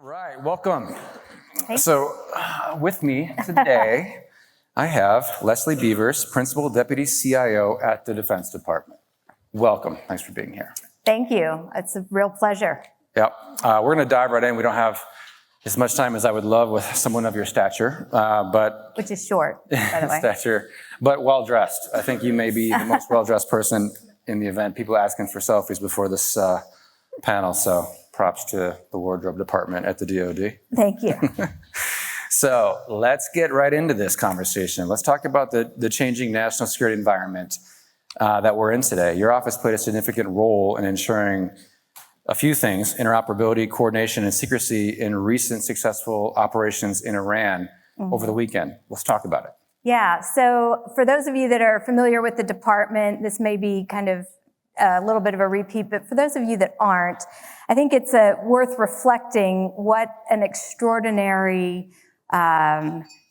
All right, welcome. Thanks. So with me today, I have Leslie Beavers, Principal Deputy CIO at the Defense Department. Welcome, thanks for being here. Thank you, it's a real pleasure. Yep, we're gonna dive right in. We don't have as much time as I would love with someone of your stature, but... Which is short, by the way. Stature, but well-dressed. I think you may be the most well-dressed person in the event. People asking for selfies before this panel, so props to the wardrobe department at the DoD. Thank you. So let's get right into this conversation. Let's talk about the changing national security environment that we're in today. Your office played a significant role in ensuring a few things: interoperability, coordination, and secrecy in recent successful operations in Iran over the weekend. Let's talk about it. Yeah, so for those of you that are familiar with the department, this may be kind of a little bit of a repeat, but for those of you that aren't, I think it's worth reflecting what an extraordinary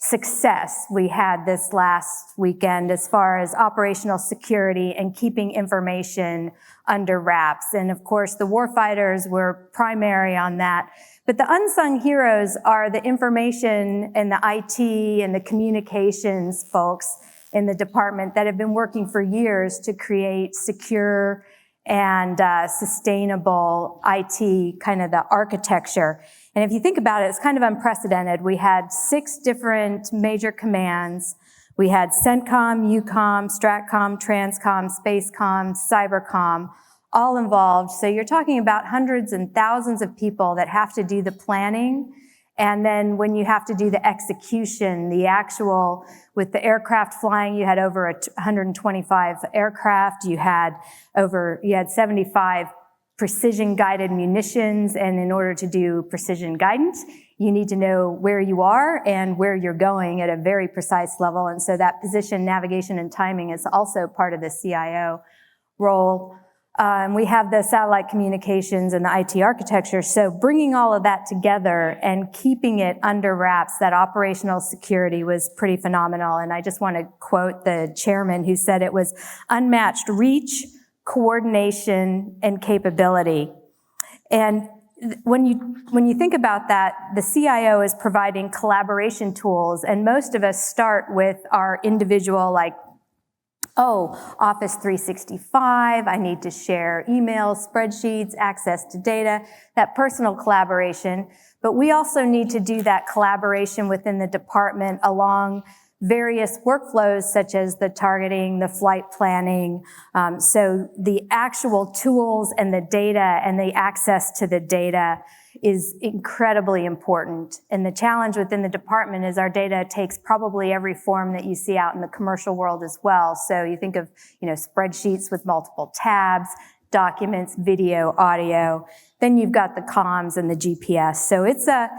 success we had this last weekend as far as operational security and keeping information under wraps. And of course, the warfighters were primary on that. But the unsung heroes are the information and the IT and the communications folks in the department that have been working for years to create secure and sustainable IT, kind of the architecture. And if you think about it, it's kind of unprecedented. We had 6 different major commands. We had CENTCOM, EUCOM, STRATCOM, TRANSCOM, SPACECOM, CYBERCOM, all involved. So you're talking about hundreds and thousands of people that have to do the planning. And then when you have to do the execution, the actual, with the aircraft flying, you had over 125 aircraft, you had 75 precision guided munitions. And in order to do precision guidance, you need to know where you are and where you're going at a very precise level. And so that position, navigation, and timing is also part of the CIO role. We have the satellite communications and the IT architecture. So bringing all of that together and keeping it under wraps, that operational security was pretty phenomenal. And I just want to quote the chairman who said it was unmatched reach, coordination, and capability. And when you think about that, the CIO is providing collaboration tools, and most of us start with our individual, Office 365, I need to share emails, spreadsheets, access to data, that personal collaboration. But we also need to do that collaboration within the department along various workflows such as the targeting, the flight planning. So the actual tools and the data and the access to the data is incredibly important. And the challenge within the department is our data takes probably every form that you see out in the commercial world as well. So you think of, spreadsheets with multiple tabs, documents, video, audio. Then you've got the comms and the GPS. So it's a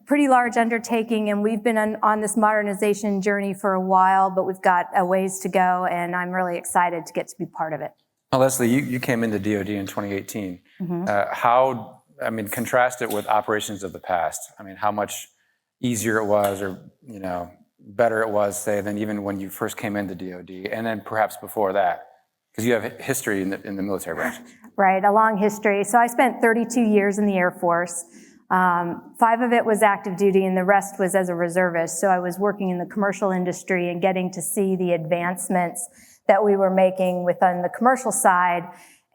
pretty large undertaking, and we've been on this modernization journey for a while, but we've got a ways to go, and I'm really excited to get to be part of it. Well, Leslie, you came into DoD in 2018. Contrast it with operations of the past. How much easier it was, or better it was, say, than even when you first came into DoD, and then perhaps before that, because you have history in the military branch. Right, a long history. So I spent 32 years in the Air Force. 5 of it was active duty, and the rest was as a reservist. So I was working in the commercial industry and getting to see the advancements that we were making within the commercial side.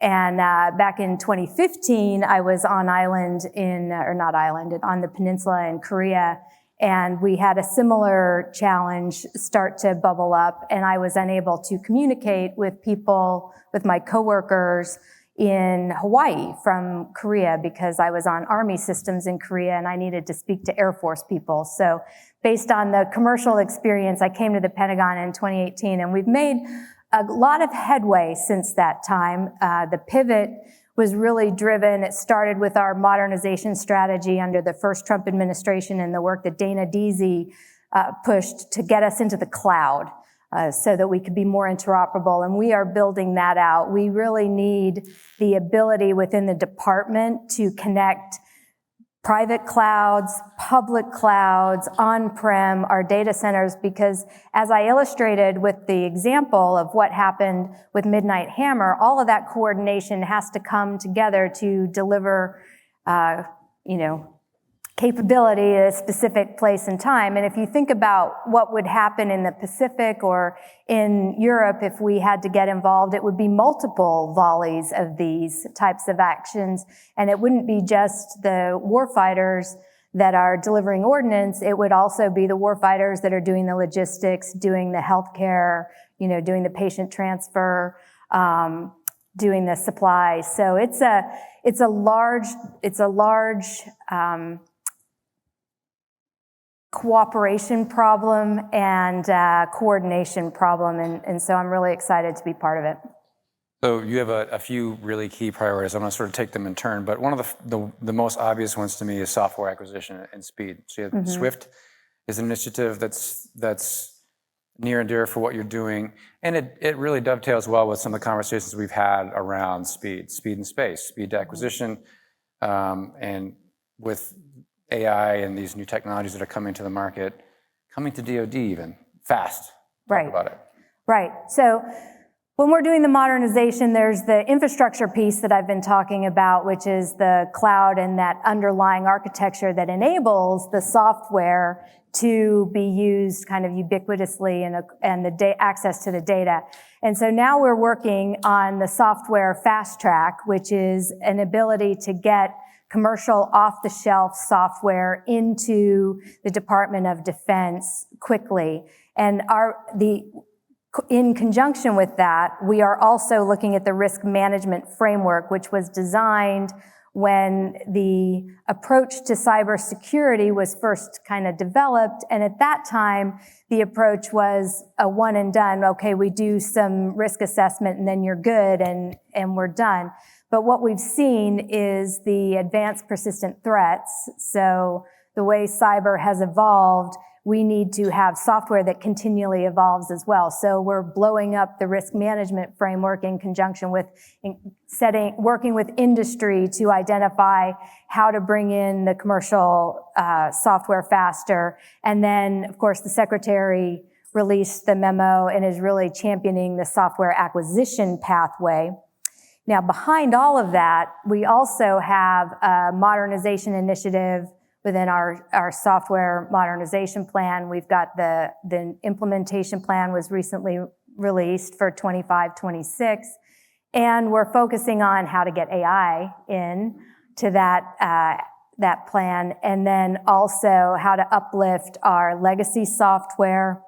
And back in 2015, I was on the peninsula in Korea, and we had a similar challenge start to bubble up, and I was unable to communicate with people, with my coworkers in Hawaii from Korea, because I was on Army systems in Korea and I needed to speak to Air Force people. So based on the commercial experience, I came to the Pentagon in 2018, and we've made a lot of headway since that time. The pivot was really driven. It started with our modernization strategy under the first Trump administration and the work that Dana Deasy pushed to get us into the cloud so that we could be more interoperable. And we are building that out. We really need the ability within the department to connect private clouds, public clouds, on-prem, our data centers, because as I illustrated with the example of what happened with Midnight Hammer, all of that coordination has to come together to deliver, capability at a specific place and time. And if you think about what would happen in the Pacific or in Europe if we had to get involved, it would be multiple volleys of these types of actions. And it wouldn't be just the warfighters that are delivering ordnance, it would also be the warfighters that are doing the logistics, doing the healthcare, doing the patient transfer, doing the supplies. So it's a large cooperation problem and coordination problem, and so I'm really excited to be part of it. So you have a few really key priorities. I'm going to sort of take them in turn, but one of the most obvious ones to me is software acquisition and speed. So you have Swift is an initiative that's near and dear for what you're doing, and it really dovetails well with some of the conversations we've had around speed and space, speed to acquisition, and with AI and these new technologies that are coming to the market, coming to DoD even, fast. Right. Talk about it. Right. So when we're doing the modernization, there's the infrastructure piece that I've been talking about, which is the cloud and that underlying architecture that enables the software to be used kind of ubiquitously and the access to the data. And so now we're working on the software fast track, which is an ability to get commercial off-the-shelf software into the Department of Defense quickly. And in conjunction with that, we are also looking at the risk management framework, which was designed when the approach to cybersecurity was first kind of developed. And at that time, the approach was a one and done. Okay, we do some risk assessment and then you're good and we're done. But what we've seen is the advanced persistent threats. So the way cyber has evolved, we need to have software that continually evolves as well. So we're blowing up the risk management framework in conjunction with working with industry to identify how to bring in the commercial software faster. And then, of course, the Secretary released the memo and is really championing the software acquisition pathway. Now, behind all of that, we also have a modernization initiative within our software modernization plan. We've got the implementation plan was recently released for 25-26, and we're focusing on how to get AI in to that plan, and then also how to uplift our legacy software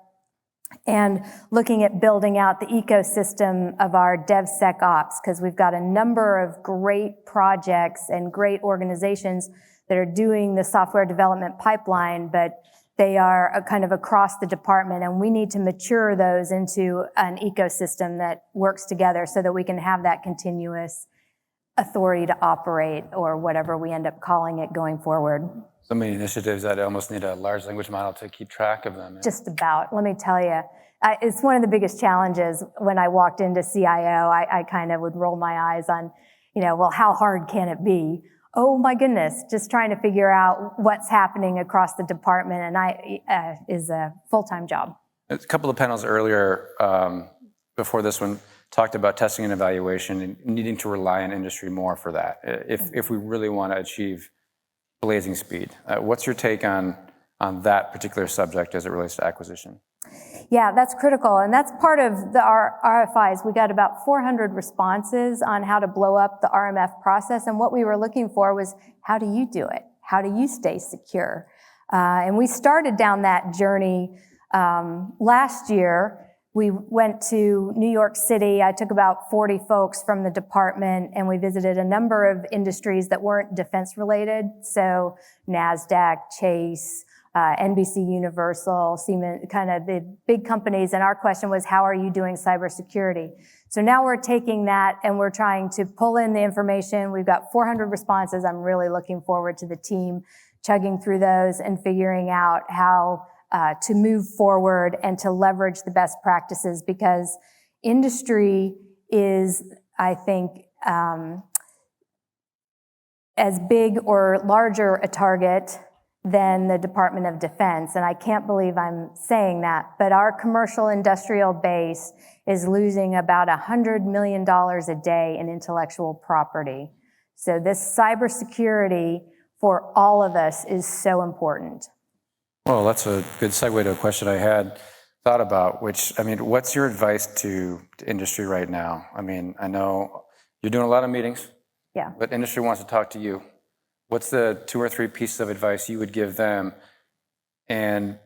and looking at building out the ecosystem of our DevSecOps, because we've got a number of great projects and great organizations that are doing the software development pipeline, but they are kind of across the department, and we need to mature those into an ecosystem that works together so that we can have that continuous authority to operate, or whatever we end up calling it going forward. So many initiatives that almost need a large language model to keep track of them. Just about. Let me tell you, it's one of the biggest challenges. When I walked into CIO, I kind of would roll my eyes on, well, how hard can it be? Oh my goodness, just trying to figure out what's happening across the department is a full-time job. A couple of panels earlier, before this one, talked about testing and evaluation and needing to rely on industry more for that, if we really want to achieve blazing speed. What's your take on that particular subject as it relates to acquisition? Yeah, that's critical, and that's part of our RFIs. We got about 400 responses on how to blow up the RMF process, and what we were looking for was, how do you do it? How do you stay secure? And we started down that journey last year. We went to New York City. I took about 40 folks from the department, and we visited a number of industries that weren't defense related. So NASDAQ, Chase, NBC Universal, Siemens, kind of the big companies. And our question was, how are you doing cybersecurity? So now we're taking that and we're trying to pull in the information. We've got 400 responses. I'm really looking forward to the team chugging through those and figuring out how to move forward and to leverage the best practices, because industry is, I think, as big or larger a target than the Department of Defense. And I can't believe I'm saying that, but our commercial industrial base is losing about $100 million a day in intellectual property. So this cybersecurity for all of us is so important. Well, that's a good segue to a question I had thought about, which, I mean, what's your advice to industry right now? I mean, I know you're doing a lot of meetings, Yeah. but industry wants to talk to you. What's the 2 or 3 pieces of advice you would give them? And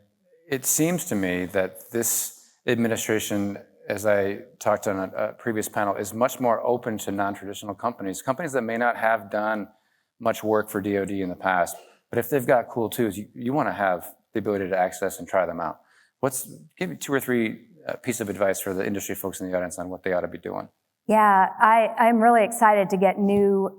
it seems to me that this administration, as I talked on a previous panel, is much more open to non-traditional companies that may not have done much work for DoD in the past. But if they've got cool tools, you want to have the ability to access and try them out. Give me 2 or 3 pieces of advice for the industry folks in the audience on what they ought to be doing. Yeah, I'm really excited to get new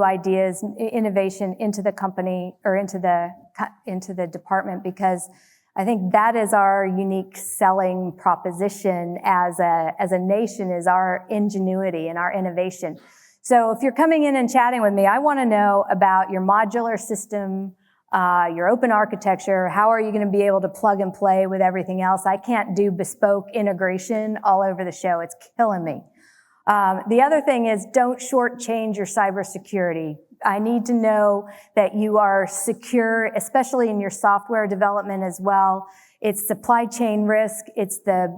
ideas, innovation into the company or into the department, because I think that is our unique selling proposition as a nation, is our ingenuity and our innovation. So if you're coming in and chatting with me, I want to know about your modular system, your open architecture. How are you going to be able to plug and play with everything else? I can't do bespoke integration all over the show. It's killing me. The other thing is, don't shortchange your cybersecurity. I need to know that you are secure, especially in your software development as well. It's supply chain risk. It's the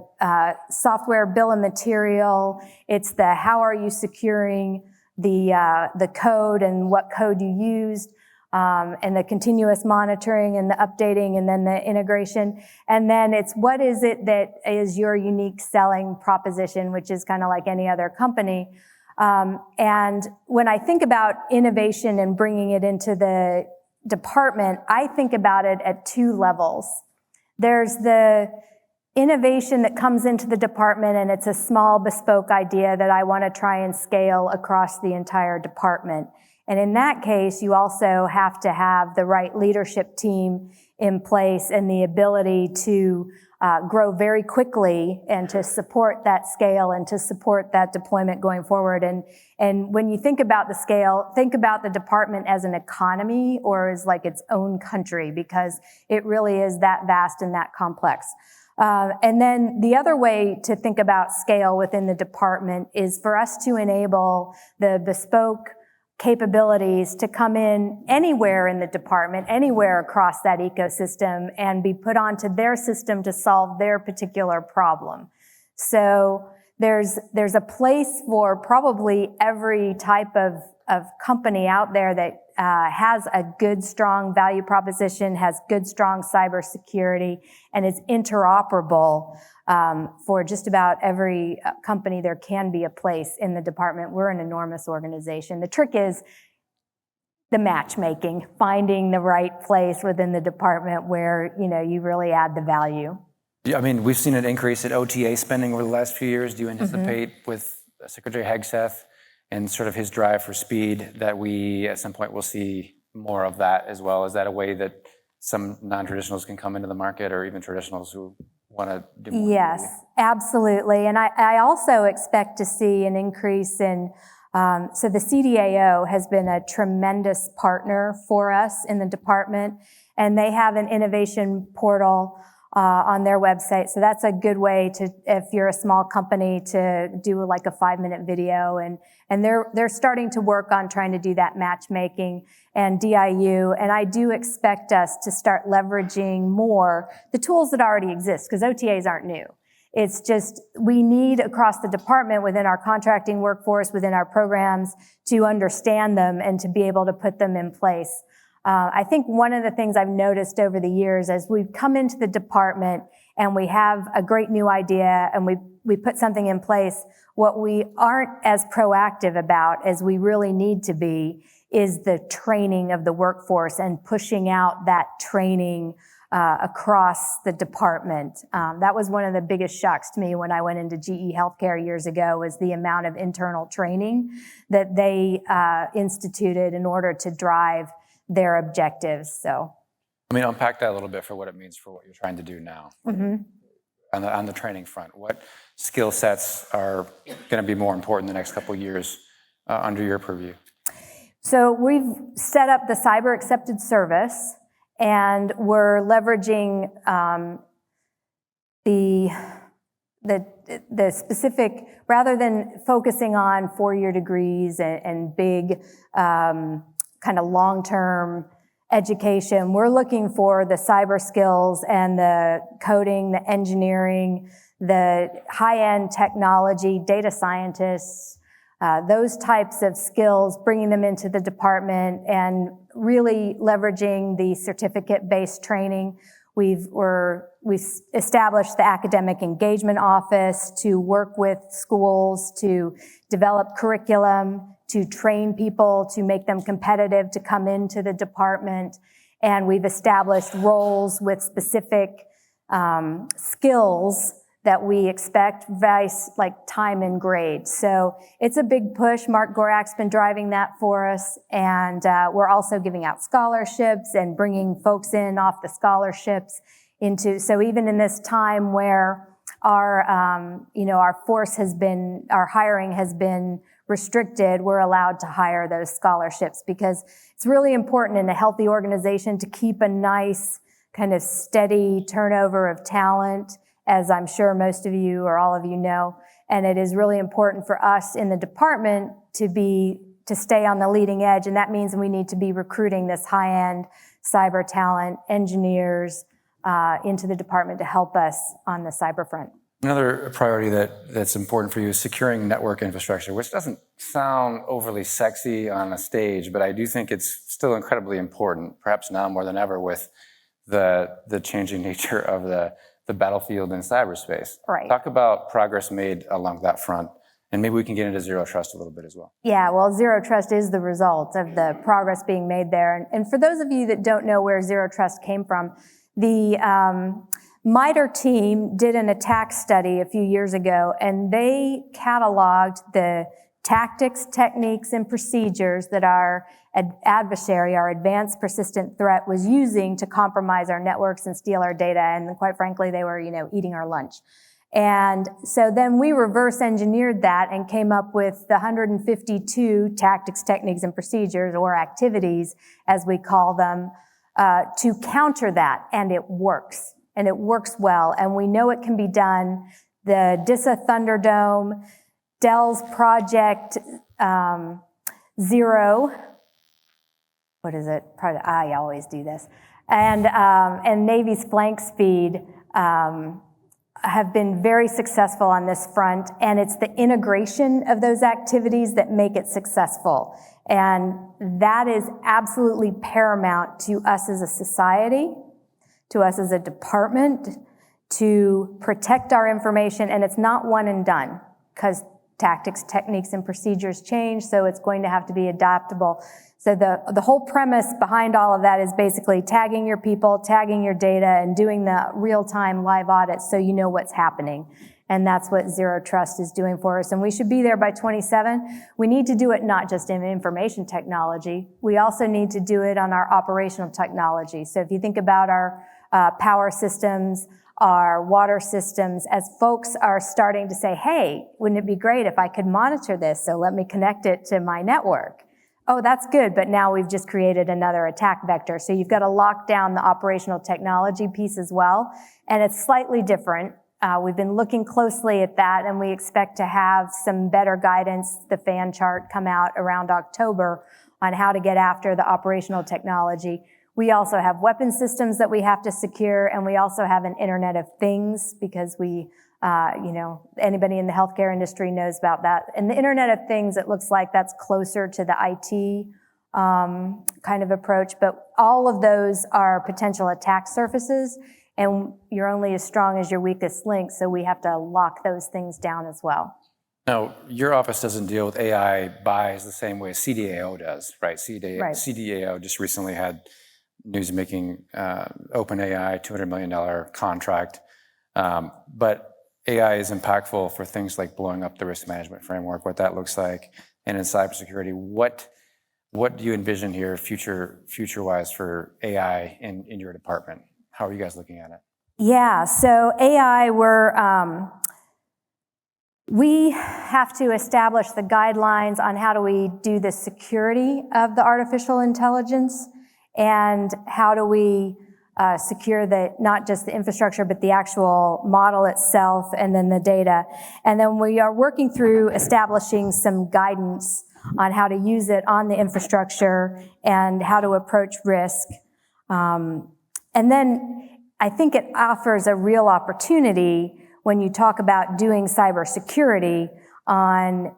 software bill of material. It's the how are you securing the code and what code you used. And the continuous monitoring and the updating and then the integration. And then it's what is it that is your unique selling proposition, which is kind of like any other company. And when I think about innovation and bringing it into the department, I think about it at 2 levels. There's the innovation that comes into the department, and it's a small bespoke idea that I want to try and scale across the entire department. And in that case, you also have to have the right leadership team in place and the ability to grow very quickly and to support that scale and to support that deployment going forward. And when you think about the scale, think about the department as an economy or as like its own country, because it really is that vast and that complex. And then the other way to think about scale within the department is for us to enable the bespoke capabilities to come in anywhere in the department, anywhere across that ecosystem, and be put onto their system to solve their particular problem. So there's a place for probably every type of company out there that has a good, strong value proposition, has good, strong cybersecurity, and is interoperable. For just about every company, there can be a place in the department. We're an enormous organization. The trick is the matchmaking, finding the right place within the department where, you really add the value. Yeah, I mean, we've seen an increase in OTA spending over the last few years. Do you anticipate with Secretary Hegseth and sort of his drive for speed that we at some point will see more of that as well? Is that a way that some non-traditionals can come into the market, or even traditionals who want to do more? Yes, absolutely. And I also expect to see an increase in, so the CDAO has been a tremendous partner for us in the department, and they have an innovation portal on their website. So that's a good way to, if you're a small company, to do like a 5-minute video. And they're starting to work on trying to do that matchmaking and DIU. And I do expect us to start leveraging more the tools that already exist, because OTAs aren't new. It's just we need across the department, within our contracting workforce, within our programs, to understand them and to be able to put them in place. I think one of the things I've noticed over the years as we've come into the department and we have a great new idea and we put something in place, what we aren't as proactive about as we really need to be is the training of the workforce and pushing out that training across the department. That was one of the biggest shocks to me when I went into GE Healthcare years ago, was the amount of internal training that they instituted in order to drive their objectives. So, I mean, unpack that a little bit for what it means for what you're trying to do now. On the training front. What skill sets are going to be more important the next couple of years under your purview? So we've set up the cyber accepted service, and we're leveraging the specific, rather than focusing on 4-year degrees and big kind of long-term education. We're looking for the cyber skills and the coding, the engineering, the high-end technology, data scientists, those types of skills, bringing them into the department and really leveraging the certificate-based training. We've established the academic engagement office to work with schools to develop curriculum, to train people, to make them competitive to come into the department. And we've established roles with specific skills that we expect, vice like time and grade. So it's a big push. Mark Gorak's been driving that for us. And we're also giving out scholarships and bringing folks in off the scholarships into, so even in this time where our hiring has been restricted, we're allowed to hire those scholarships because it's really important in a healthy organization to keep a nice kind of steady turnover of talent, as I'm sure most of you or all of you know. And it is really important for us in the department to stay on the leading edge. And that means we need to be recruiting this high-end cyber talent, engineers, into the department to help us on the cyber front. Another priority that's important for you is securing network infrastructure, which doesn't sound overly sexy on a stage, but I do think it's still incredibly important, perhaps now more than ever with the changing nature of the battlefield in cyberspace. Right. Talk about progress made along that front, and maybe we can get into zero trust a little bit as well. Yeah, well, zero trust is the result of the progress being made there. And for those of you that don't know where zero trust came from, the MITRE team did an attack study a few years ago, and they cataloged the tactics, techniques, and procedures that our adversary, our advanced persistent threat, was using to compromise our networks and steal our data. And quite frankly, they were, eating our lunch. And so then we reverse engineered that and came up with the 152 tactics, techniques, and procedures, or activities, as we call them, to counter that. And it works. And it works well. And we know it can be done. The DISA Thunderdome, Dell's Project Zero, what is it? I always do this. And Navy's Flank Speed have been very successful on this front. And it's the integration of those activities that make it successful. And that is absolutely paramount to us as a society, to us as a department, to protect our information. And it's not one and done, because tactics, techniques, and procedures change, so it's going to have to be adaptable. So the whole premise behind all of that is basically tagging your people, tagging your data, and doing the real-time live audits so you know what's happening. And that's what Zero Trust is doing for us. And we should be there by 27. We need to do it not just in information technology. We also need to do it on our operational technology. So if you think about our power systems, our water systems, as folks are starting to say, hey, wouldn't it be great if I could monitor this? So let me connect it to my network. Oh, that's good, but now we've just created another attack vector. So you've got to lock down the operational technology piece as well. And it's slightly different. We've been looking closely at that, and we expect to have some better guidance, the fan chart, come out around October on how to get after the operational technology. We also have weapon systems that we have to secure, and we also have an Internet of Things, because we, anybody in the healthcare industry knows about that. And the Internet of Things, it looks like that's closer to the IT kind of approach, but all of those are potential attack surfaces, and you're only as strong as your weakest link, so we have to lock those things down as well. Now, your office doesn't deal with AI buys the same way CDAO does, right? CDAO just recently had news making OpenAI $200 million contract. But AI is impactful for things like blowing up the risk management framework, what that looks like, and in cybersecurity. What do you envision here future-wise for AI in your department? How are you guys looking at it? Yeah, so AI, we have to establish the guidelines on how do we do the security of the artificial intelligence, and how do we secure not just the infrastructure, but the actual model itself, and then the data. And then we are working through establishing some guidance on how to use it on the infrastructure and how to approach risk. And then I think it offers a real opportunity when you talk about doing cybersecurity on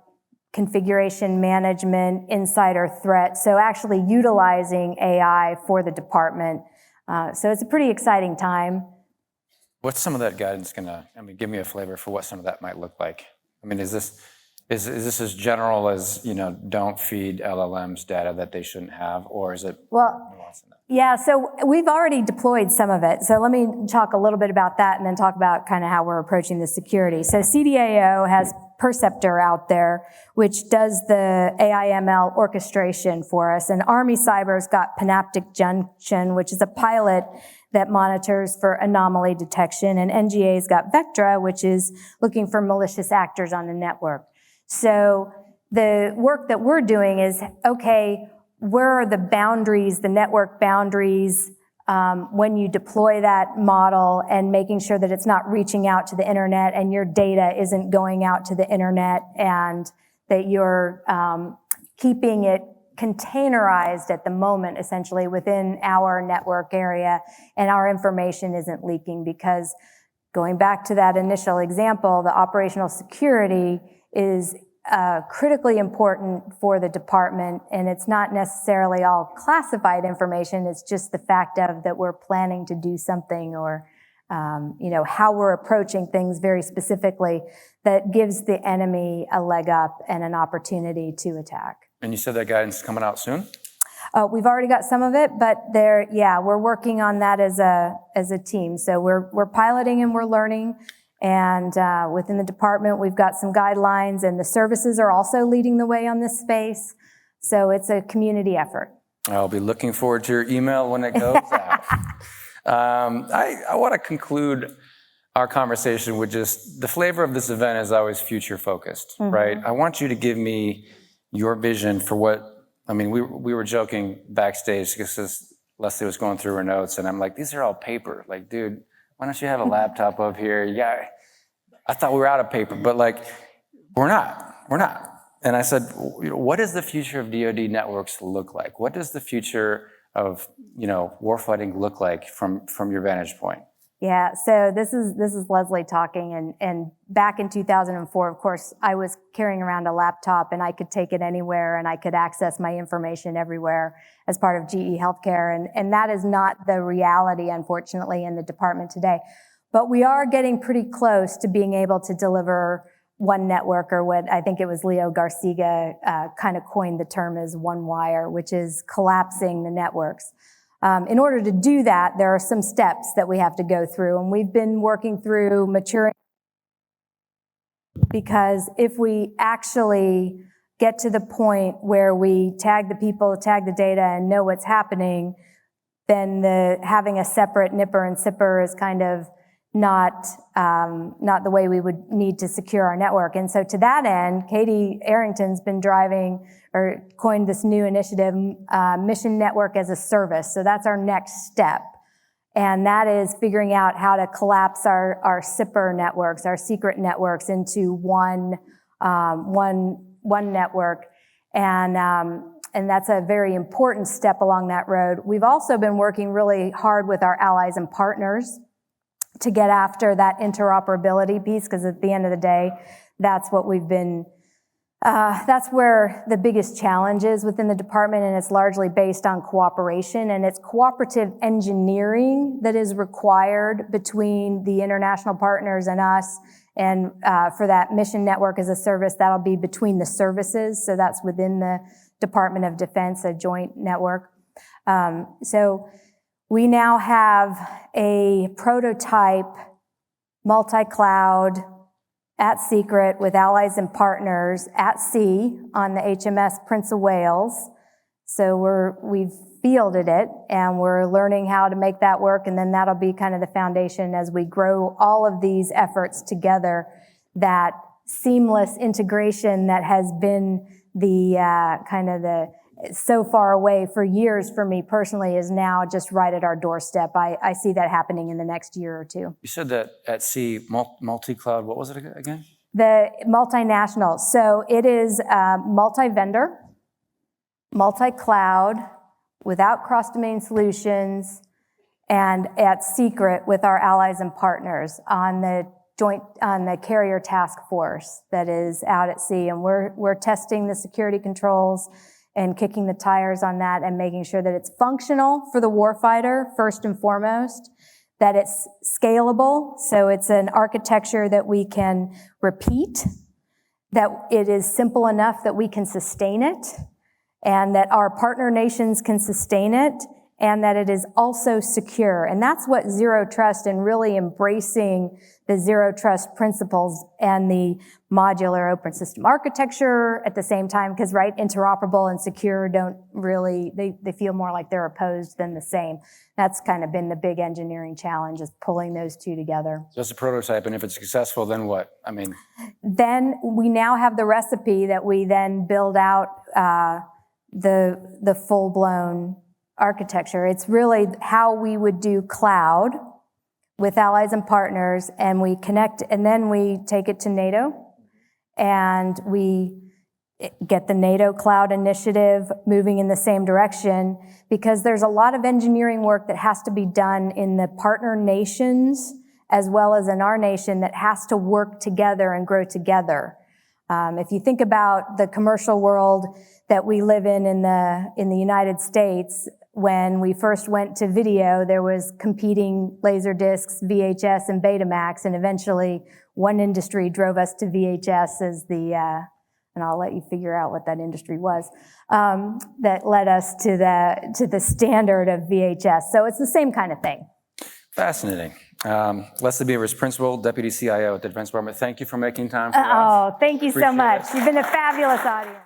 configuration management, insider threat, so actually utilizing AI for the department. So it's a pretty exciting time. What's some of that guidance gonna, give me a flavor for what some of that might look like? Is this as general as, don't feed LLMs data that they shouldn't have, or is it nuanced in that? Yeah, so we've already deployed some of it. So let me talk a little bit about that and then talk about kind of how we're approaching the security. So CDAO has Perceptor out there, which does the AI/ML orchestration for us. And Army Cyber's got Panoptic Junction, which is a pilot that monitors for anomaly detection. And NGA's got Vectra, which is looking for malicious actors on the network. So the work that we're doing is, okay, where are the boundaries, the network boundaries, when you deploy that model, and making sure that it's not reaching out to the internet and your data isn't going out to the internet, and that you're keeping it containerized at the moment, essentially within our network area, and our information isn't leaking. Because going back to that initial example, the operational security is critically important for the department, and it's not necessarily all classified information. It's just the fact of that we're planning to do something, or how we're approaching things very specifically that gives the enemy a leg up and an opportunity to attack. And you said that guidance is coming out soon? We've already got some of it, but we're working on that as a team. So we're piloting and we're learning. And within the department, we've got some guidelines, and the services are also leading the way on this space. So it's a community effort. I'll be looking forward to your email when it goes out. I want to conclude our conversation with just the flavor of this event is always future focused, right? I want you to give me your vision for what, we were joking backstage because Leslie was going through her notes, and I'm like, these are all paper. Like, dude, why don't you have a laptop up here? Yeah, I thought we were out of paper, but we're not. And I said, what does the future of DoD networks look like? What does the future of, warfighting look like from your vantage point? Yeah, so this is Leslie talking, and back in 2004, of course, I was carrying around a laptop, and I could take it anywhere, and I could access my information everywhere as part of GE Healthcare, and that is not the reality, unfortunately, in the department today. But we are getting pretty close to being able to deliver one network, or what I think it was Leo Garciga kind of coined the term as one wire, which is collapsing the networks. In order to do that, there are some steps that we have to go through, and we've been working through maturing, because if we actually get to the point where we tag the people, tag the data, and know what's happening, then having a separate nipper and sipper is kind of not the way we would need to secure our network. And so to that end, Katie Arrington's been driving or coined this new initiative, Mission Network as a Service. So that's our next step. And that is figuring out how to collapse our SIPR networks, our secret networks, into one network. And that's a very important step along that road. We've also been working really hard with our allies and partners to get after that interoperability piece, because at the end of the day, that's what we've been, that's where the biggest challenge is within the department, and it's largely based on cooperation, and it's cooperative engineering that is required between the international partners and us. And for that Mission Network as a Service, that'll be between the services, so that's within the Department of Defense, a joint network. So we now have a prototype multi-cloud at secret with allies and partners at sea on the HMS Prince of Wales. So we've fielded it, and we're learning how to make that work, and then that'll be kind of the foundation as we grow all of these efforts together. That seamless integration that has been the so far away for years for me personally is now just right at our doorstep. I see that happening in the next year or two. You said that at sea, multi-cloud, what was it again? The multinational. So it is multi-vendor, multi-cloud, without cross-domain solutions, and at secret with our allies and partners on the carrier task force that is out at sea. And we're testing the security controls and kicking the tires on that and making sure that it's functional for the warfighter, first and foremost, that it's scalable, so it's an architecture that we can repeat, that it is simple enough that we can sustain it, and that our partner nations can sustain it, and that it is also secure. And that's what Zero Trust and really embracing the Zero Trust principles and the modular open system architecture at the same time, because, right, interoperable and secure don't really, they feel more like they're opposed than the same. That's kind of been the big engineering challenge, is pulling those two together. Just a prototype, and if it's successful, then what? I mean, then we now have the recipe that we then build out the full-blown architecture. It's really how we would do cloud with allies and partners, and we connect, and then we take it to NATO, and we get the NATO cloud initiative moving in the same direction, because there's a lot of engineering work that has to be done in the partner nations as well as in our nation that has to work together and grow together. If you think about the commercial world that we live in the United States, when we first went to video, there was competing laser discs, VHS and Betamax, and eventually one industry drove us to VHS as and I'll let you figure out what that industry was, that led us to the standard of VHS. So it's the same kind of thing. fascinating. Leslie Beavers, Principal Deputy CIO at the Defense Department. Thank you for making time for us. Oh, thank you so Appreciate much. it. You've been a fabulous audience.